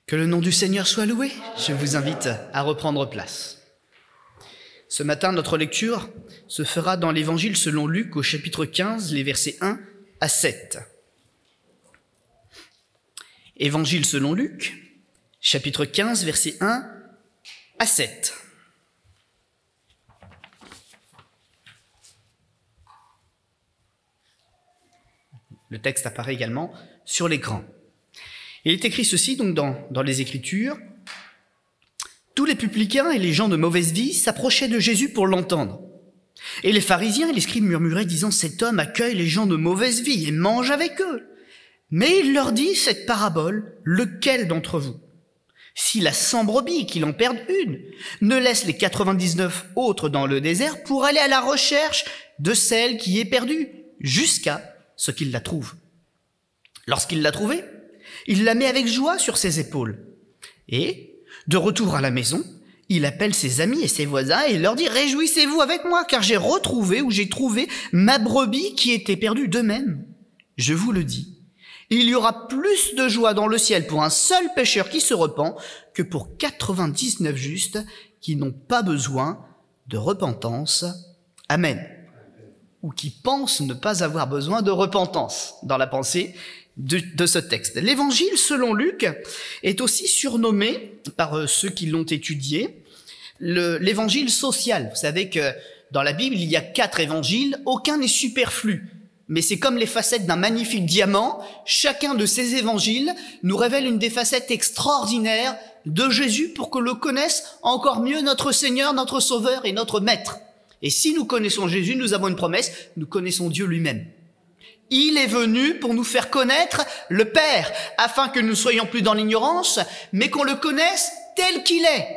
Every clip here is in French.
Que le nom du Seigneur soit loué. Je vous invite à reprendre place. Ce matin, notre lecture se fera dans l'Évangile selon Luc au chapitre 15, les versets 1 à 7. Évangile selon Luc, chapitre 15, versets 1 à 7. Le texte apparaît également sur l'écran. Il est écrit ceci donc dans les Écritures. Tous les publicains et les gens de mauvaise vie s'approchaient de Jésus pour l'entendre. Et les pharisiens et les scribes murmuraient, disant « Cet homme accueille les gens de mauvaise vie et mange avec eux. » Mais il leur dit cette parabole, « Lequel d'entre vous, s'il a 100 brebis, qu'il en perde une, ne laisse les 99 autres dans le désert pour aller à la recherche de celle qui est perdue, jusqu'à ce qu'il la trouve. Lorsqu'il l'a trouvée, il la met avec joie sur ses épaules. Et, de retour à la maison, il appelle ses amis et ses voisins et leur dit « Réjouissez-vous avec moi, car j'ai retrouvé ou j'ai trouvé ma brebis qui était perdue de même. Je vous le dis, il y aura plus de joie dans le ciel pour un seul pécheur qui se repent que pour 99 justes qui n'ont pas besoin de repentance. Amen. » Ou qui pensent ne pas avoir besoin de repentance dans la pensée de ce texte. L'évangile, selon Luc, est aussi surnommé, par ceux qui l'ont étudié, l'évangile social. Vous savez que dans la Bible, il y a 4 évangiles, aucun n'est superflu. Mais c'est comme les facettes d'un magnifique diamant. Chacun de ces évangiles nous révèle une des facettes extraordinaires de Jésus pour que le connaisse encore mieux notre Seigneur, notre Sauveur et notre Maître. Et si nous connaissons Jésus, nous avons une promesse, nous connaissons Dieu lui-même. Il est venu pour nous faire connaître le Père, afin que nous ne soyons plus dans l'ignorance, mais qu'on le connaisse tel qu'il est.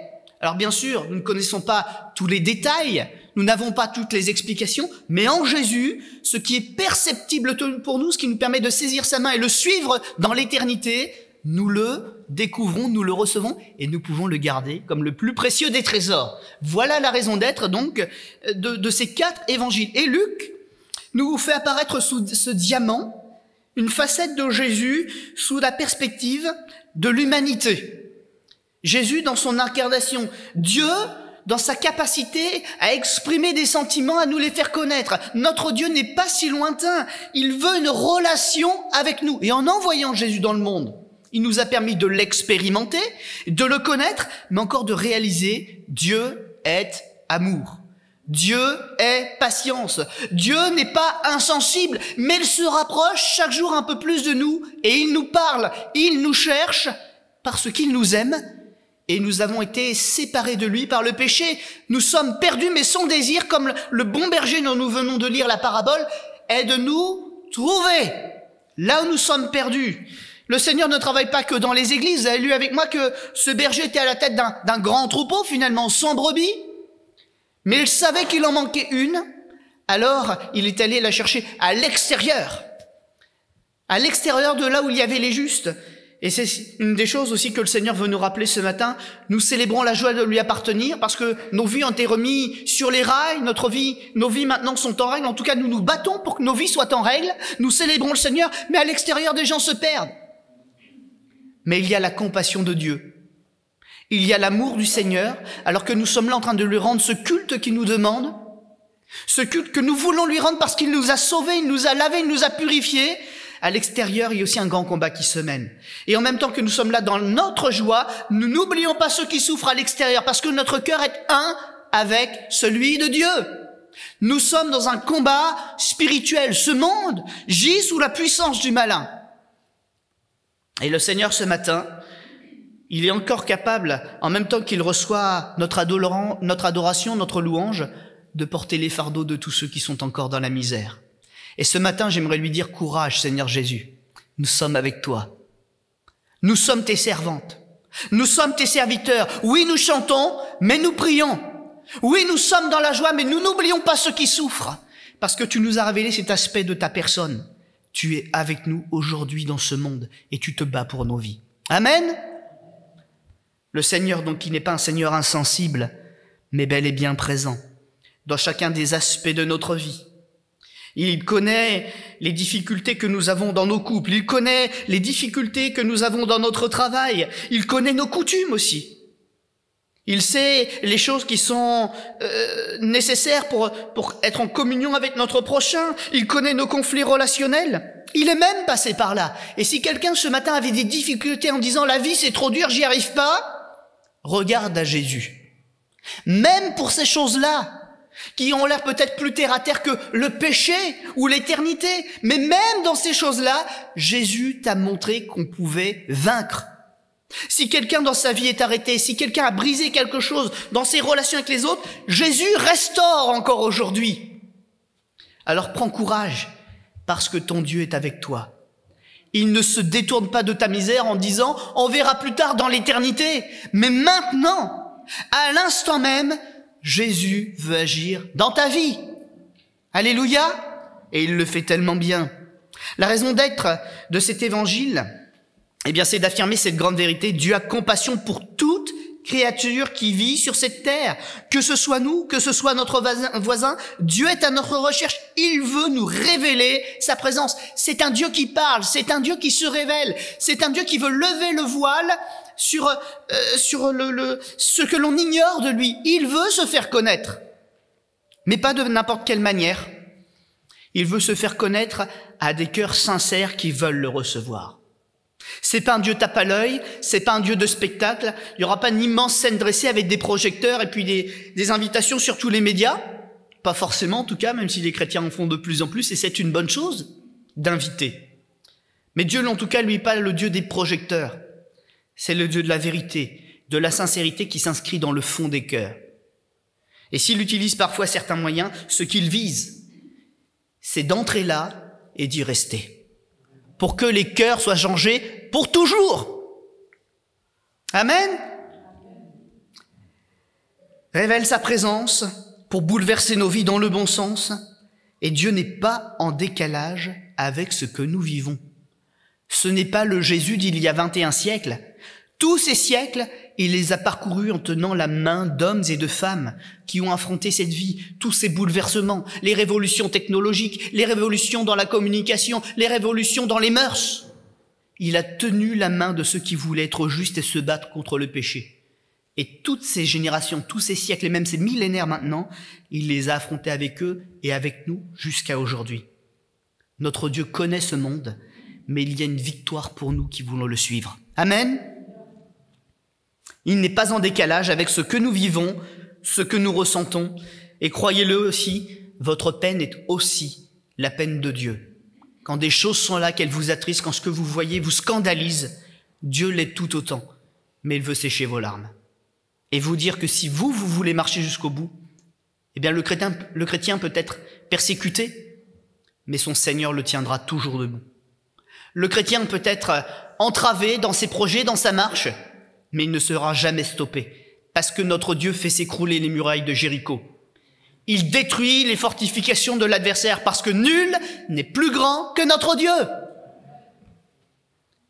Alors bien sûr, nous ne connaissons pas tous les détails, nous n'avons pas toutes les explications, mais en Jésus, ce qui est perceptible pour nous, ce qui nous permet de saisir sa main et le suivre dans l'éternité, nous le découvrons, nous le recevons et nous pouvons le garder comme le plus précieux des trésors. Voilà la raison d'être donc de ces 4 évangiles. Et Luc nous fait apparaître sous ce diamant une facette de Jésus sous la perspective de l'humanité. Jésus dans son incarnation, Dieu dans sa capacité à exprimer des sentiments, à nous les faire connaître. Notre Dieu n'est pas si lointain, il veut une relation avec nous. Et en envoyant Jésus dans le monde, il nous a permis de l'expérimenter, de le connaître, mais encore de réaliser Dieu est amour. Dieu est patience. Dieu n'est pas insensible, mais il se rapproche chaque jour un peu plus de nous et il nous parle, il nous cherche parce qu'il nous aime et nous avons été séparés de lui par le péché. Nous sommes perdus, mais son désir, comme le bon berger dont nous venons de lire la parabole, est de nous trouver là où nous sommes perdus. Le Seigneur ne travaille pas que dans les églises. Vous avez lu avec moi que ce berger était à la tête d'un grand troupeau, finalement, 100 brebis. Mais il savait qu'il en manquait une, alors il est allé la chercher à l'extérieur de là où il y avait les justes. Et c'est une des choses aussi que le Seigneur veut nous rappeler ce matin. Nous célébrons la joie de lui appartenir parce que nos vies ont été remises sur les rails, nos vies maintenant sont en règle. En tout cas, nous nous battons pour que nos vies soient en règle. Nous célébrons le Seigneur, mais à l'extérieur, des gens se perdent. Mais il y a la compassion de Dieu. Il y a l'amour du Seigneur, alors que nous sommes là en train de lui rendre ce culte qu'il nous demande, ce culte que nous voulons lui rendre parce qu'il nous a sauvés, il nous a lavés, il nous a purifiés. À l'extérieur, il y a aussi un grand combat qui se mène. Et en même temps que nous sommes là dans notre joie, nous n'oublions pas ceux qui souffrent à l'extérieur, parce que notre cœur est un avec celui de Dieu. Nous sommes dans un combat spirituel. Ce monde gît sous la puissance du malin. Et le Seigneur, ce matin, il est encore capable, en même temps qu'il reçoit notre adoration, notre louange, de porter les fardeaux de tous ceux qui sont encore dans la misère. Et ce matin, j'aimerais lui dire, courage, Seigneur Jésus, nous sommes avec toi. Nous sommes tes servantes. Nous sommes tes serviteurs. Oui, nous chantons, mais nous prions. Oui, nous sommes dans la joie, mais nous n'oublions pas ceux qui souffrent, parce que tu nous as révélé cet aspect de ta personne. Tu es avec nous aujourd'hui dans ce monde et tu te bats pour nos vies. Amen. Le Seigneur, donc, qui n'est pas un Seigneur insensible, mais bel et bien présent dans chacun des aspects de notre vie. Il connaît les difficultés que nous avons dans nos couples. Il connaît les difficultés que nous avons dans notre travail. Il connaît nos coutumes aussi. Il sait les choses qui sont nécessaires pour être en communion avec notre prochain. Il connaît nos conflits relationnels. Il est même passé par là. Et si quelqu'un ce matin avait des difficultés en disant « la vie c'est trop dur, j'y arrive pas », regarde à Jésus. Même pour ces choses-là, qui ont l'air peut-être plus terre à terre que le péché ou l'éternité, mais même dans ces choses-là, Jésus t'a montré qu'on pouvait vaincre. Si quelqu'un dans sa vie est arrêté, si quelqu'un a brisé quelque chose dans ses relations avec les autres, Jésus restaure encore aujourd'hui. Alors prends courage, parce que ton Dieu est avec toi. Il ne se détourne pas de ta misère en disant « on verra plus tard dans l'éternité ». Mais maintenant, à l'instant même, Jésus veut agir dans ta vie. Alléluia. Et il le fait tellement bien. La raison d'être de cet évangile, eh bien, c'est d'affirmer cette grande vérité. Dieu a compassion pour toute créature qui vit sur cette terre. Que ce soit nous, que ce soit notre voisin, Dieu est à notre recherche. Il veut nous révéler sa présence. C'est un Dieu qui parle, c'est un Dieu qui se révèle, c'est un Dieu qui veut lever le voile sur ce que l'on ignore de lui. Il veut se faire connaître, mais pas de n'importe quelle manière. Il veut se faire connaître à des cœurs sincères qui veulent le recevoir. C'est pas un Dieu tape à l'œil, c'est pas un Dieu de spectacle. Il y aura pas une immense scène dressée avec des projecteurs et puis des invitations sur tous les médias. Pas forcément, en tout cas, même si les chrétiens en font de plus en plus, et c'est une bonne chose d'inviter. Mais Dieu, en tout cas, lui, pas le Dieu des projecteurs. C'est le Dieu de la vérité, de la sincérité qui s'inscrit dans le fond des cœurs. Et s'il utilise parfois certains moyens, ce qu'il vise, c'est d'entrer là et d'y rester, pour que les cœurs soient changés pour toujours. Amen. Révèle sa présence pour bouleverser nos vies dans le bon sens. Et Dieu n'est pas en décalage avec ce que nous vivons. Ce n'est pas le Jésus d'il y a 21 siècles. Tous ces siècles, il les a parcourus en tenant la main d'hommes et de femmes qui ont affronté cette vie, tous ces bouleversements, les révolutions technologiques, les révolutions dans la communication, les révolutions dans les mœurs. Il a tenu la main de ceux qui voulaient être justes et se battre contre le péché. Et toutes ces générations, tous ces siècles et même ces millénaires maintenant, il les a affrontés avec eux et avec nous jusqu'à aujourd'hui. Notre Dieu connaît ce monde, mais il y a une victoire pour nous qui voulons le suivre. Amen. Il n'est pas en décalage avec ce que nous vivons, ce que nous ressentons. Et croyez-le aussi, votre peine est aussi la peine de Dieu. Quand des choses sont là, qu'elles vous attristent, quand ce que vous voyez vous scandalise, Dieu l'est tout autant. Mais il veut sécher vos larmes. Et vous dire que si vous voulez marcher jusqu'au bout, eh bien le chrétien peut être persécuté, mais son Seigneur le tiendra toujours debout. Le chrétien peut être entravé dans ses projets, dans sa marche, mais il ne sera jamais stoppé, parce que notre Dieu fait s'écrouler les murailles de Jéricho. Il détruit les fortifications de l'adversaire, parce que nul n'est plus grand que notre Dieu.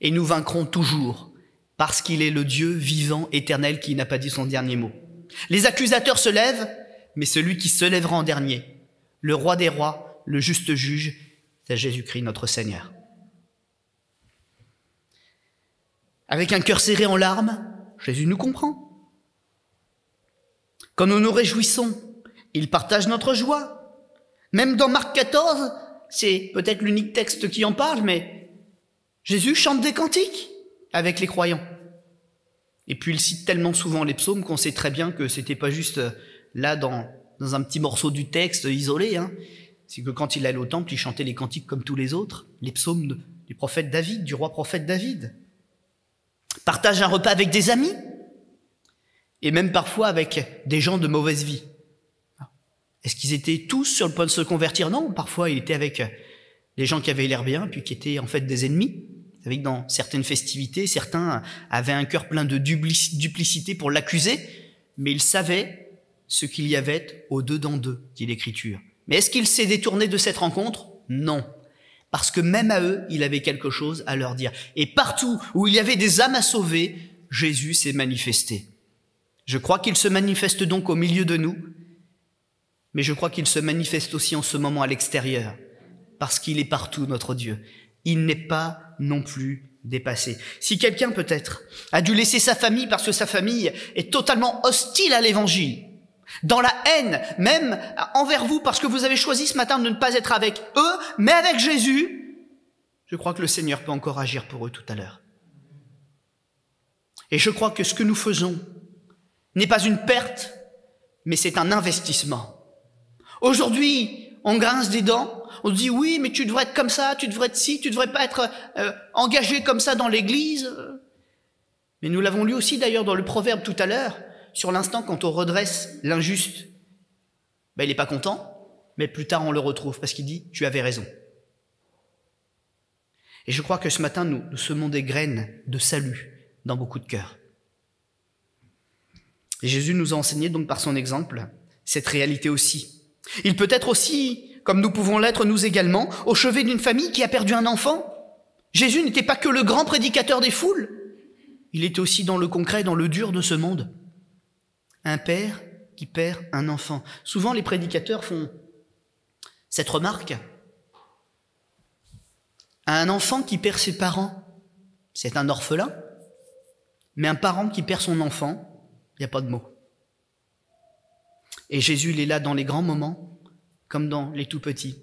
Et nous vaincrons toujours, parce qu'il est le Dieu vivant, éternel, qui n'a pas dit son dernier mot. Les accusateurs se lèvent, mais celui qui se lèvera en dernier, le roi des rois, le juste juge, c'est Jésus-Christ notre Seigneur. Avec un cœur serré en larmes, Jésus nous comprend. Quand nous nous réjouissons, il partage notre joie. Même dans Marc 14, c'est peut-être l'unique texte qui en parle, mais Jésus chante des cantiques avec les croyants. Et puis il cite tellement souvent les psaumes qu'on sait très bien que c'était pas juste là dans un petit morceau du texte isolé. C'est que quand il allait au temple, il chantait les cantiques comme tous les autres, les psaumes du prophète David, du roi prophète David. Partage un repas avec des amis et même parfois avec des gens de mauvaise vie. Est-ce qu'ils étaient tous sur le point de se convertir? Non, parfois il était avec des gens qui avaient l'air bien puis qui étaient en fait des ennemis. Vous savez que dans certaines festivités, certains avaient un cœur plein de duplicité pour l'accuser, mais ils savaient ce qu'il y avait au-dedans d'eux, dit l'Écriture. Mais est-ce qu'il s'est détourné de cette rencontre? Non. Parce que même à eux, il avait quelque chose à leur dire. Et partout où il y avait des âmes à sauver, Jésus s'est manifesté. Je crois qu'il se manifeste donc au milieu de nous, mais je crois qu'il se manifeste aussi en ce moment à l'extérieur. parce qu'il est partout, notre Dieu. Il n'est pas non plus dépassé. Si quelqu'un peut-être a dû laisser sa famille parce que sa famille est totalement hostile à l'évangile, dans la haine même envers vous parce que vous avez choisi ce matin de ne pas être avec eux, mais avec Jésus, je crois que le Seigneur peut encore agir pour eux tout à l'heure. Et je crois que ce que nous faisons n'est pas une perte, mais c'est un investissement. Aujourd'hui, on grince des dents, on dit oui, mais tu devrais être comme ça, tu devrais être ci, tu devrais pas être engagé comme ça dans l'église. Mais nous l'avons lu aussi d'ailleurs dans le proverbe tout à l'heure, sur l'instant quand on redresse l'injuste, il n'est pas content, mais plus tard on le retrouve parce qu'il dit tu avais raison. Et je crois que ce matin nous semons des graines de salut dans beaucoup de cœurs. Et Jésus nous a enseigné donc par son exemple cette réalité aussi. Il peut être aussi, comme nous pouvons l'être nous également, au chevet d'une famille qui a perdu un enfant. Jésus n'était pas que le grand prédicateur des foules, il était aussi dans le concret, dans le dur de ce monde. Un père qui perd un enfant. Souvent les prédicateurs font cette remarque. Un enfant qui perd ses parents, c'est un orphelin, mais un parent qui perd son enfant, il n'y a pas de mots. Et Jésus, il est là dans les grands moments, comme dans les tout petits.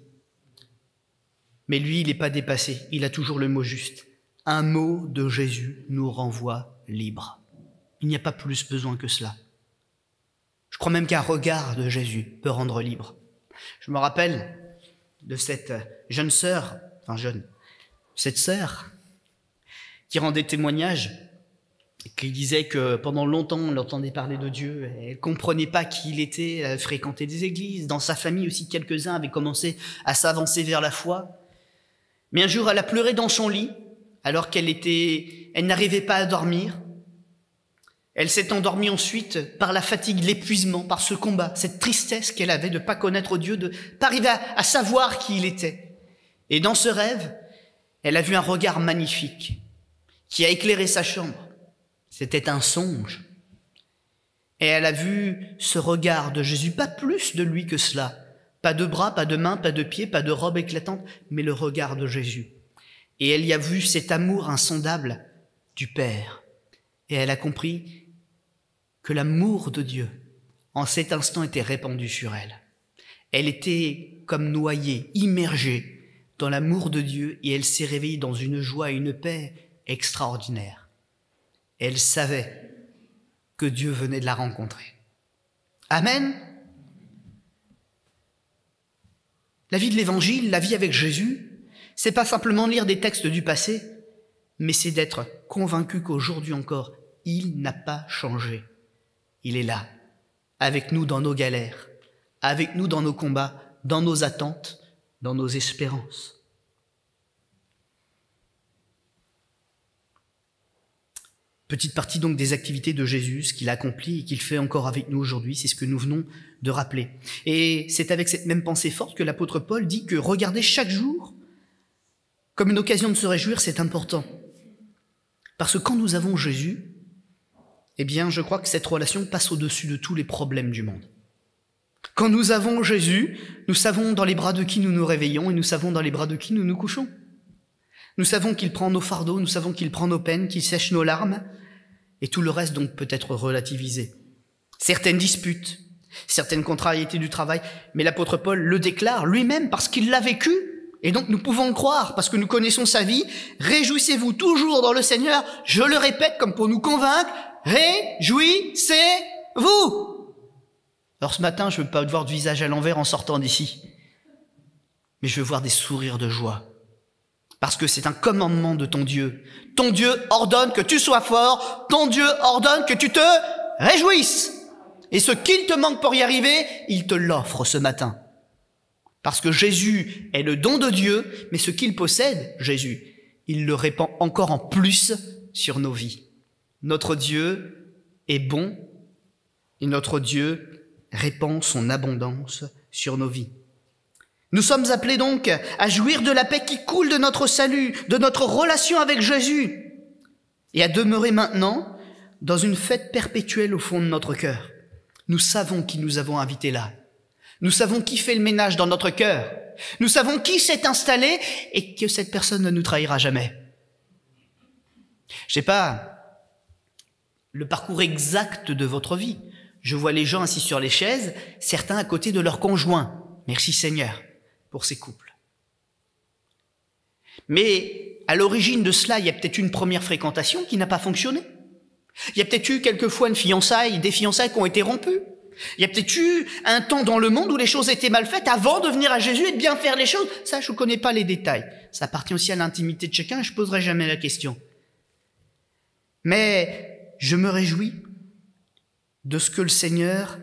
Mais lui, il n'est pas dépassé, il a toujours le mot juste. Un mot de Jésus nous renvoie libres. Il n'y a pas plus besoin que cela. Je crois même qu'un regard de Jésus peut rendre libre. Je me rappelle de cette jeune sœur, cette sœur qui rendait témoignage, qui disait que pendant longtemps on l'entendait parler de Dieu, elle ne comprenait pas qui il était, elle fréquentait des églises, dans sa famille aussi quelques-uns avaient commencé à s'avancer vers la foi. Mais un jour elle a pleuré dans son lit alors elle n'arrivait pas à dormir. Elle s'est endormie ensuite par la fatigue, l'épuisement, par ce combat, cette tristesse qu'elle avait de ne pas connaître Dieu, de ne pas arriver à savoir qui il était. Et dans ce rêve, elle a vu un regard magnifique qui a éclairé sa chambre. C'était un songe. Et elle a vu ce regard de Jésus, pas plus de lui que cela. Pas de bras, pas de mains, pas de pieds, pas de robe éclatante, mais le regard de Jésus. Et elle y a vu cet amour insondable du Père. Et elle a compris que l'amour de Dieu, en cet instant, était répandu sur elle. Elle était comme noyée, immergée dans l'amour de Dieu, et elle s'est réveillée dans une joie et une paix extraordinaires. Elle savait que Dieu venait de la rencontrer. Amen. La vie de l'Évangile, la vie avec Jésus, c'est pas simplement lire des textes du passé, mais c'est d'être convaincu qu'aujourd'hui encore, il n'a pas changé. Il est là, avec nous dans nos galères, avec nous dans nos combats, dans nos attentes, dans nos espérances. Petite partie donc des activités de Jésus, ce qu'il accomplit et qu'il fait encore avec nous aujourd'hui, c'est ce que nous venons de rappeler. Et c'est avec cette même pensée forte que l'apôtre Paul dit que regarder chaque jour comme une occasion de se réjouir, c'est important. Parce que quand nous avons Jésus, eh bien, je crois que cette relation passe au-dessus de tous les problèmes du monde. Quand nous avons Jésus, nous savons dans les bras de qui nous nous réveillons et nous savons dans les bras de qui nous nous couchons. Nous savons qu'il prend nos fardeaux, nous savons qu'il prend nos peines, qu'il sèche nos larmes, et tout le reste donc peut être relativisé. Certaines disputes, certaines contrariétés du travail, mais l'apôtre Paul le déclare lui-même parce qu'il l'a vécu, et donc nous pouvons le croire parce que nous connaissons sa vie. Réjouissez-vous toujours dans le Seigneur, je le répète comme pour nous convaincre, réjouissez-vous. Alors ce matin, je ne veux pas voir de visage à l'envers en sortant d'ici, mais je veux voir des sourires de joie. Parce que c'est un commandement de ton Dieu. Ton Dieu ordonne que tu sois fort, ton Dieu ordonne que tu te réjouisses. Et ce qu'il te manque pour y arriver, il te l'offre ce matin. Parce que Jésus est le don de Dieu, mais ce qu'il possède, Jésus, il le répand encore en plus sur nos vies. Notre Dieu est bon et notre Dieu répand son abondance sur nos vies. Nous sommes appelés donc à jouir de la paix qui coule de notre salut, de notre relation avec Jésus, et à demeurer maintenant dans une fête perpétuelle au fond de notre cœur. Nous savons qui nous avons invités là. Nous savons qui fait le ménage dans notre cœur. Nous savons qui s'est installé et que cette personne ne nous trahira jamais. Je sais pas le parcours exact de votre vie. Je vois les gens assis sur les chaises, certains à côté de leur conjoint. Merci Seigneur pour ces couples. Mais à l'origine de cela, il y a peut-être une première fréquentation qui n'a pas fonctionné. Il y a peut-être eu quelquefois des fiançailles qui ont été rompues. Il y a peut-être eu un temps dans le monde où les choses étaient mal faites avant de venir à Jésus et de bien faire les choses. Ça, je ne connais pas les détails. Ça appartient aussi à l'intimité de chacun, je ne poserai jamais la question. Mais je me réjouis de ce que le Seigneur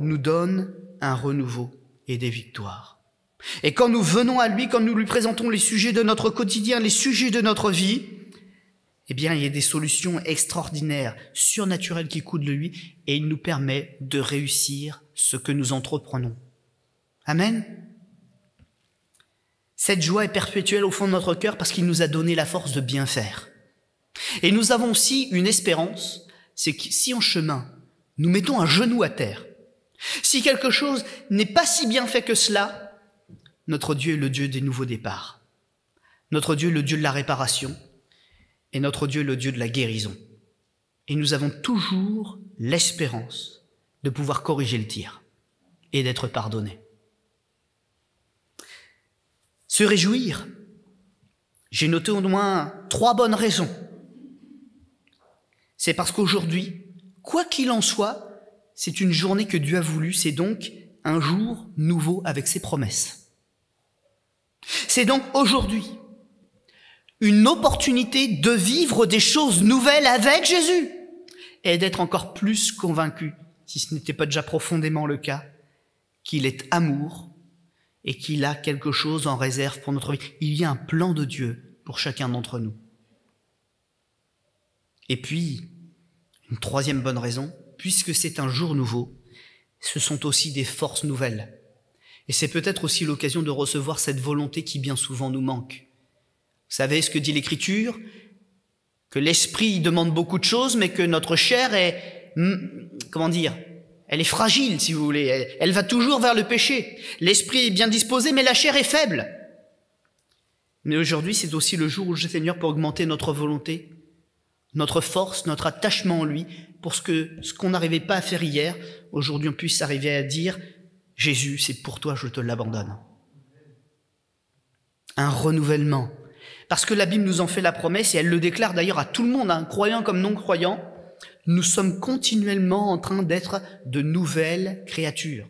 nous donne un renouveau et des victoires. Et quand nous venons à lui, quand nous lui présentons les sujets de notre quotidien, les sujets de notre vie, eh bien, il y a des solutions extraordinaires, surnaturelles qui coulent de lui, et il nous permet de réussir ce que nous entreprenons. Amen. Cette joie est perpétuelle au fond de notre cœur parce qu'il nous a donné la force de bien faire. Et nous avons aussi une espérance, c'est que si en chemin, nous mettons un genou à terre, si quelque chose n'est pas si bien fait que cela, notre Dieu est le Dieu des nouveaux départs. Notre Dieu est le Dieu de la réparation. Et notre Dieu est le Dieu de la guérison. Et nous avons toujours l'espérance de pouvoir corriger le tir et d'être pardonnés. Se réjouir, j'ai noté au moins 3 bonnes raisons. C'est parce qu'aujourd'hui, quoi qu'il en soit, c'est une journée que Dieu a voulu, c'est donc un jour nouveau avec ses promesses. C'est donc aujourd'hui une opportunité de vivre des choses nouvelles avec Jésus et d'être encore plus convaincu, si ce n'était pas déjà profondément le cas, qu'il est amour et qu'il a quelque chose en réserve pour notre vie. Il y a un plan de Dieu pour chacun d'entre nous. Et puis, une 3e bonne raison, puisque c'est un jour nouveau, ce sont aussi des forces nouvelles. Et c'est peut-être aussi l'occasion de recevoir cette volonté qui bien souvent nous manque. Vous savez ce que dit l'Écriture? Que l'esprit demande beaucoup de choses, mais que notre chair est, elle est fragile, si vous voulez. Elle va toujours vers le péché. L'esprit est bien disposé, mais la chair est faible. Mais aujourd'hui, c'est aussi le jour où le Seigneur peut augmenter notre volonté, notre force, notre attachement en lui, pour ce qu'on n'arrivait pas à faire hier. Aujourd'hui, on puisse arriver à dire, Jésus, c'est pour toi, je te l'abandonne. Un renouvellement. Parce que la Bible nous en fait la promesse, et elle le déclare d'ailleurs à tout le monde, croyant comme non-croyant, nous sommes continuellement en train d'être de nouvelles créatures.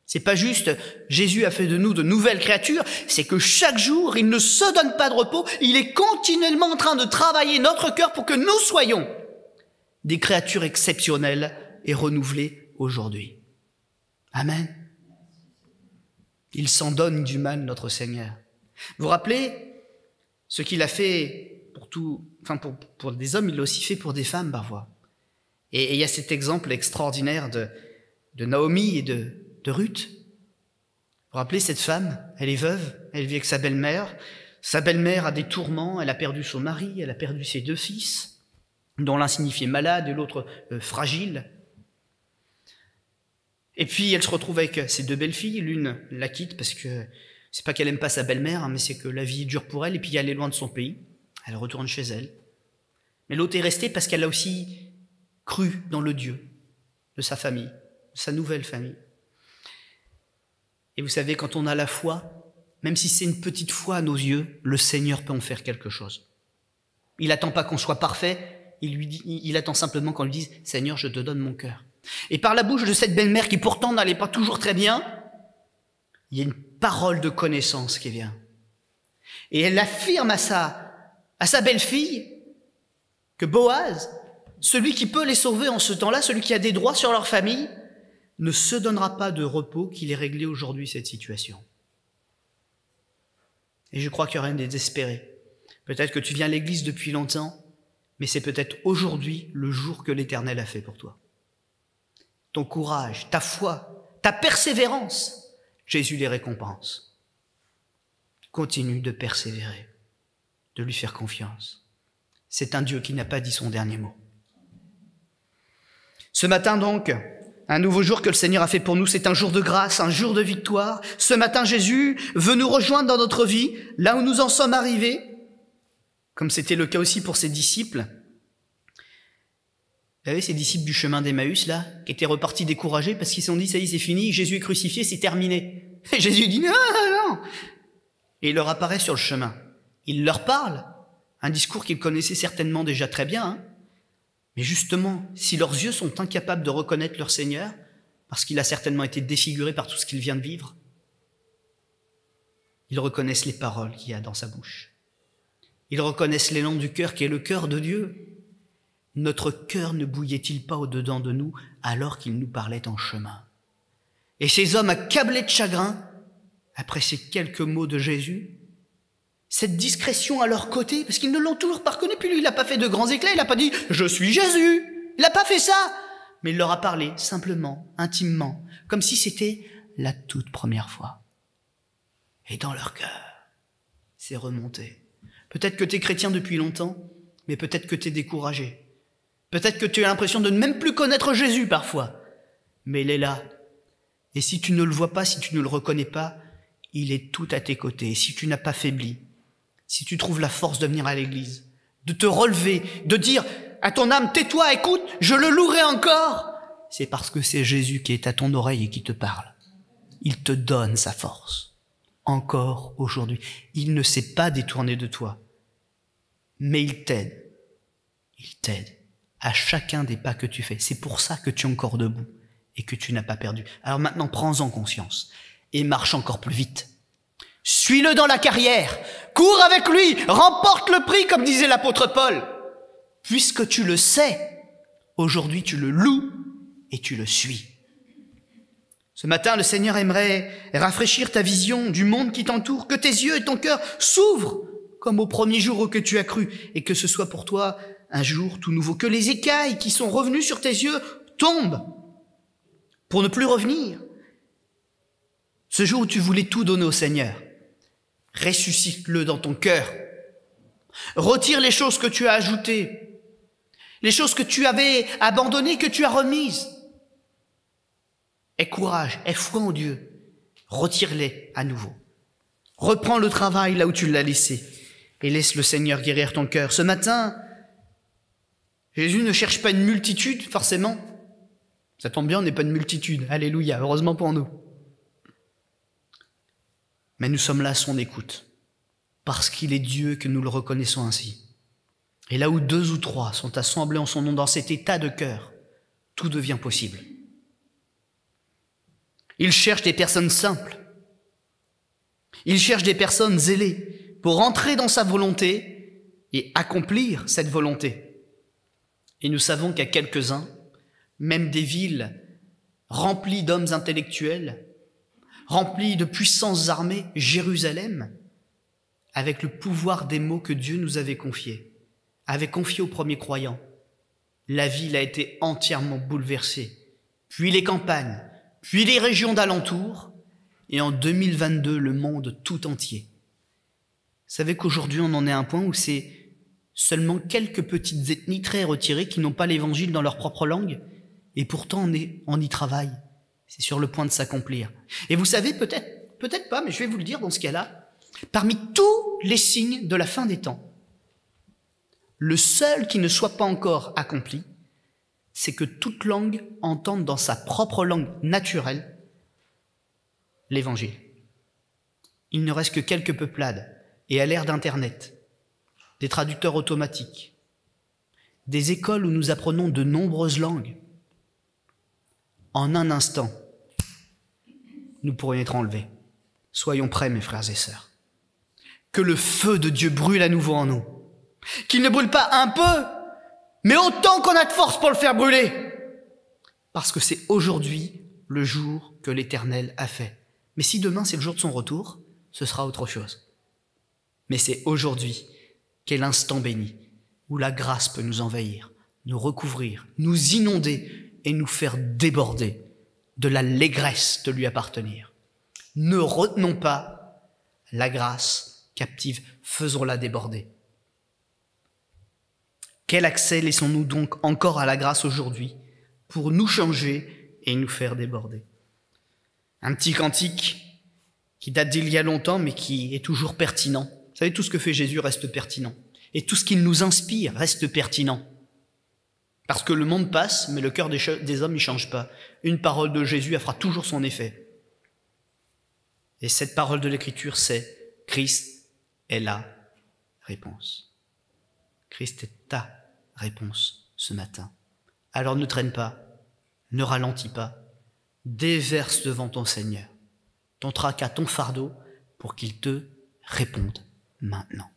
C'est pas juste, Jésus a fait de nous de nouvelles créatures, c'est que chaque jour, il ne se donne pas de repos, il est continuellement en train de travailler notre cœur pour que nous soyons des créatures exceptionnelles et renouvelées aujourd'hui. Amen. Il s'en donne du mal, notre Seigneur. Vous vous rappelez ce qu'il a fait pour des hommes, il l'a aussi fait pour des femmes parfois. Et il y a cet exemple extraordinaire de Naomi et de Ruth. Vous vous rappelez cette femme, elle est veuve, elle vit avec sa belle-mère. Sa belle-mère a des tourments, elle a perdu son mari, elle a perdu ses 2 fils, dont l'un signifiait malade et l'autre fragile. Et puis elle se retrouve avec ses 2 belles-filles, l'une la quitte parce que c'est pas qu'elle aime pas sa belle-mère, mais c'est que la vie est dure pour elle, et puis elle est loin de son pays. Elle retourne chez elle. Mais l'autre est restée parce qu'elle a aussi cru dans le Dieu de sa famille, de sa nouvelle famille. Et vous savez, quand on a la foi, même si c'est une petite foi à nos yeux, le Seigneur peut en faire quelque chose. Il n'attend pas qu'on soit parfait, il attend simplement qu'on lui dise « Seigneur, je te donne mon cœur ». Et par la bouche de cette belle-mère qui pourtant n'allait pas toujours très bien, il y a une parole de connaissance qui vient. Et elle affirme à sa belle-fille que Boaz, celui qui peut les sauver en ce temps-là, celui qui a des droits sur leur famille, ne se donnera pas de repos qu'il ait réglé aujourd'hui cette situation. Et je crois qu'il n'y a rien de désespéré. Peut-être que tu viens à l'église depuis longtemps, mais c'est peut-être aujourd'hui le jour que l'Éternel a fait pour toi. Ton courage, ta foi, ta persévérance, Jésus les récompense. Continue de persévérer, de lui faire confiance. C'est un Dieu qui n'a pas dit son dernier mot. Ce matin donc, un nouveau jour que le Seigneur a fait pour nous, c'est un jour de grâce, un jour de victoire. Ce matin, Jésus veut nous rejoindre dans notre vie, là où nous en sommes arrivés, comme c'était le cas aussi pour ses disciples. Vous savez, ces disciples du chemin d'Emmaüs, là, qui étaient repartis découragés parce qu'ils se sont dit, ça y est, c'est fini, Jésus est crucifié, c'est terminé. Et Jésus dit, non, non, non. Et il leur apparaît sur le chemin. Il leur parle, un discours qu'ils connaissaient certainement déjà très bien, hein. Mais justement, si leurs yeux sont incapables de reconnaître leur Seigneur, parce qu'il a certainement été défiguré par tout ce qu'il vient de vivre, ils reconnaissent les paroles qu'il y a dans sa bouche. Ils reconnaissent l'élan du cœur qui est le cœur de Dieu. Notre cœur ne bouillait-il pas au-dedans de nous alors qu'il nous parlait en chemin? Et ces hommes accablés de chagrin, après ces quelques mots de Jésus, cette discrétion à leur côté, parce qu'ils ne l'ont toujours pas reconnu, puis lui, il n'a pas fait de grands éclats, il n'a pas dit « je suis Jésus », il n'a pas fait ça, mais il leur a parlé simplement, intimement, comme si c'était la toute première fois. Et dans leur cœur, c'est remonté. Peut-être que tu es chrétien depuis longtemps, mais peut-être que tu es découragé. Peut-être que tu as l'impression de ne même plus connaître Jésus parfois, mais il est là. Et si tu ne le vois pas, si tu ne le reconnais pas, il est tout à tes côtés. Et si tu n'as pas faibli, si tu trouves la force de venir à l'église, de te relever, de dire à ton âme, tais-toi, écoute, je le louerai encore, c'est parce que c'est Jésus qui est à ton oreille et qui te parle. Il te donne sa force, encore aujourd'hui. Il ne s'est pas détourné de toi, mais il t'aide. Il t'aide à chacun des pas que tu fais. C'est pour ça que tu es encore debout et que tu n'as pas perdu. Alors maintenant, prends-en conscience et marche encore plus vite. Suis-le dans la carrière, cours avec lui, remporte le prix, comme disait l'apôtre Paul. Puisque tu le sais, aujourd'hui tu le loues et tu le suis. Ce matin, le Seigneur aimerait rafraîchir ta vision du monde qui t'entoure, que tes yeux et ton cœur s'ouvrent comme au premier jour où que tu as cru, et que ce soit pour toi un jour tout nouveau, que les écailles qui sont revenues sur tes yeux tombent pour ne plus revenir. Ce jour où tu voulais tout donner au Seigneur, ressuscite-le dans ton cœur. Retire les choses que tu as ajoutées, les choses que tu avais abandonnées, que tu as remises. Aie courage, aie foi en Dieu. Retire-les à nouveau. Reprends le travail là où tu l'as laissé et laisse le Seigneur guérir ton cœur. Ce matin, Jésus ne cherche pas une multitude, forcément. Ça tombe bien, on n'est pas une multitude. Alléluia, heureusement pour nous. Mais nous sommes là à son écoute, parce qu'il est Dieu que nous le reconnaissons ainsi. Et là où 2 ou 3 sont assemblés en son nom dans cet état de cœur, tout devient possible. Il cherche des personnes simples. Il cherche des personnes zélées pour entrer dans sa volonté et accomplir cette volonté. Et nous savons qu'à quelques-uns, même des villes remplies d'hommes intellectuels, remplies de puissances armées, Jérusalem, avec le pouvoir des mots que Dieu nous avait confiés aux premiers croyants, la ville a été entièrement bouleversée. Puis les campagnes, puis les régions d'alentour, et en 2022, le monde tout entier. Vous savez qu'aujourd'hui, on en est à un point où c'est seulement quelques petites ethnies très retirées qui n'ont pas l'évangile dans leur propre langue, et pourtant on y travaille. C'est sur le point de s'accomplir. Et vous savez, peut-être pas, mais je vais vous le dire dans ce cas-là, parmi tous les signes de la fin des temps, le seul qui ne soit pas encore accompli, c'est que toute langue entende dans sa propre langue naturelle l'évangile. Il ne reste que quelques peuplades, et à l'ère d'Internet, des traducteurs automatiques, des écoles où nous apprenons de nombreuses langues. En un instant, nous pourrions être enlevés. Soyons prêts, mes frères et sœurs. Que le feu de Dieu brûle à nouveau en nous. Qu'il ne brûle pas un peu, mais autant qu'on a de force pour le faire brûler. Parce que c'est aujourd'hui le jour que l'Éternel a fait. Mais si demain c'est le jour de son retour, ce sera autre chose. Mais c'est aujourd'hui qu'est l'instant béni, où la grâce peut nous envahir, nous recouvrir, nous inonder et nous faire déborder de l'allégresse de lui appartenir. Ne retenons pas la grâce captive, faisons-la déborder. Quel accès laissons-nous donc encore à la grâce aujourd'hui pour nous changer et nous faire déborder. Un petit cantique qui date d'il y a longtemps, mais qui est toujours pertinent. Vous savez, tout ce que fait Jésus reste pertinent. Et tout ce qu'il nous inspire reste pertinent. Parce que le monde passe, mais le cœur des hommes, il ne change pas. Une parole de Jésus, elle fera toujours son effet. Et cette parole de l'Écriture, c'est « Christ est la réponse ». Christ est ta réponse ce matin. Alors ne traîne pas, ne ralentis pas, déverse devant ton Seigneur ton tracas, ton fardeau, pour qu'il te réponde maintenant.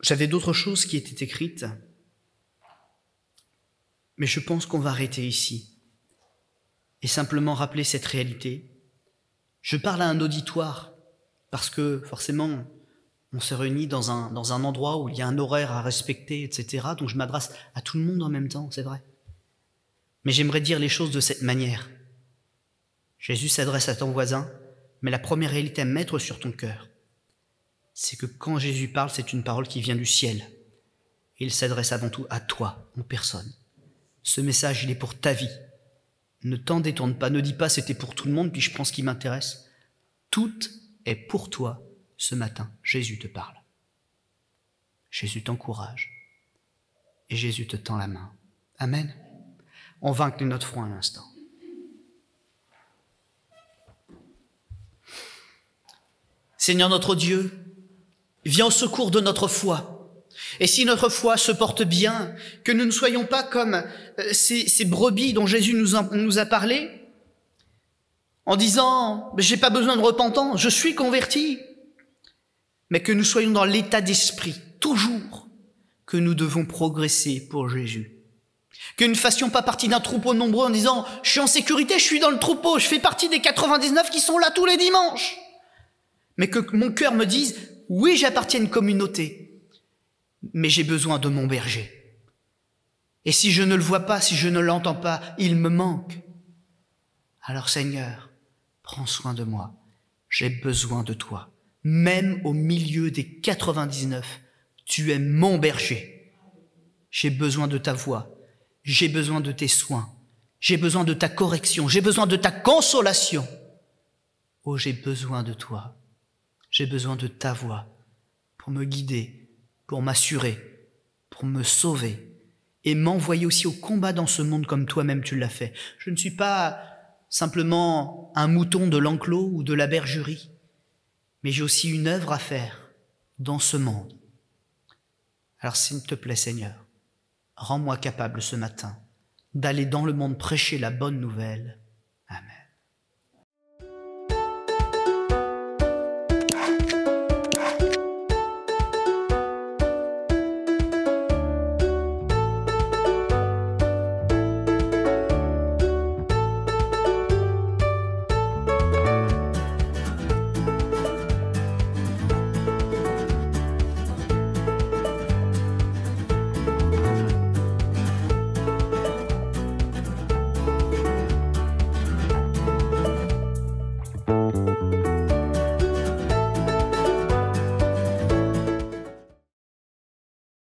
J'avais d'autres choses qui étaient écrites, mais je pense qu'on va arrêter ici et simplement rappeler cette réalité. Je parle à un auditoire parce que forcément, on se réunit dans un endroit où il y a un horaire à respecter, etc. Donc je m'adresse à tout le monde en même temps, c'est vrai. Mais j'aimerais dire les choses de cette manière. Jésus s'adresse à ton voisin, mais la première réalité à mettre sur ton cœur, c'est que quand Jésus parle, c'est une parole qui vient du ciel. Il s'adresse avant tout à toi, en personne. Ce message, il est pour ta vie. Ne t'en détourne pas, ne dis pas c'était pour tout le monde, puis je prends ce qui m'intéresse. Tout est pour toi ce matin. Jésus te parle. Jésus t'encourage. Et Jésus te tend la main. Amen. On va incliner notre front un instant. Seigneur notre Dieu, viens au secours de notre foi. Et si notre foi se porte bien, que nous ne soyons pas comme ces brebis dont Jésus nous a parlé, en disant « j'ai pas besoin de repentance, je suis converti », mais que nous soyons dans l'état d'esprit, toujours, que nous devons progresser pour Jésus. Que nous ne fassions pas partie d'un troupeau nombreux en disant « je suis en sécurité, je suis dans le troupeau, je fais partie des 99 qui sont là tous les dimanches ». Mais que mon cœur me dise « oui, j'appartiens à une communauté, mais j'ai besoin de mon berger. Et si je ne le vois pas, si je ne l'entends pas, il me manque. Alors Seigneur, prends soin de moi, j'ai besoin de toi. Même au milieu des 99, tu es mon berger. J'ai besoin de ta voix, j'ai besoin de tes soins, j'ai besoin de ta correction, j'ai besoin de ta consolation. Oh, j'ai besoin de toi, j'ai besoin de ta voix pour me guider, pour m'assurer, pour me sauver et m'envoyer aussi au combat dans ce monde comme toi-même tu l'as fait. Je ne suis pas simplement un mouton de l'enclos ou de la bergerie, mais j'ai aussi une œuvre à faire dans ce monde. Alors s'il te plaît Seigneur, rends-moi capable ce matin d'aller dans le monde prêcher la bonne nouvelle. Amen.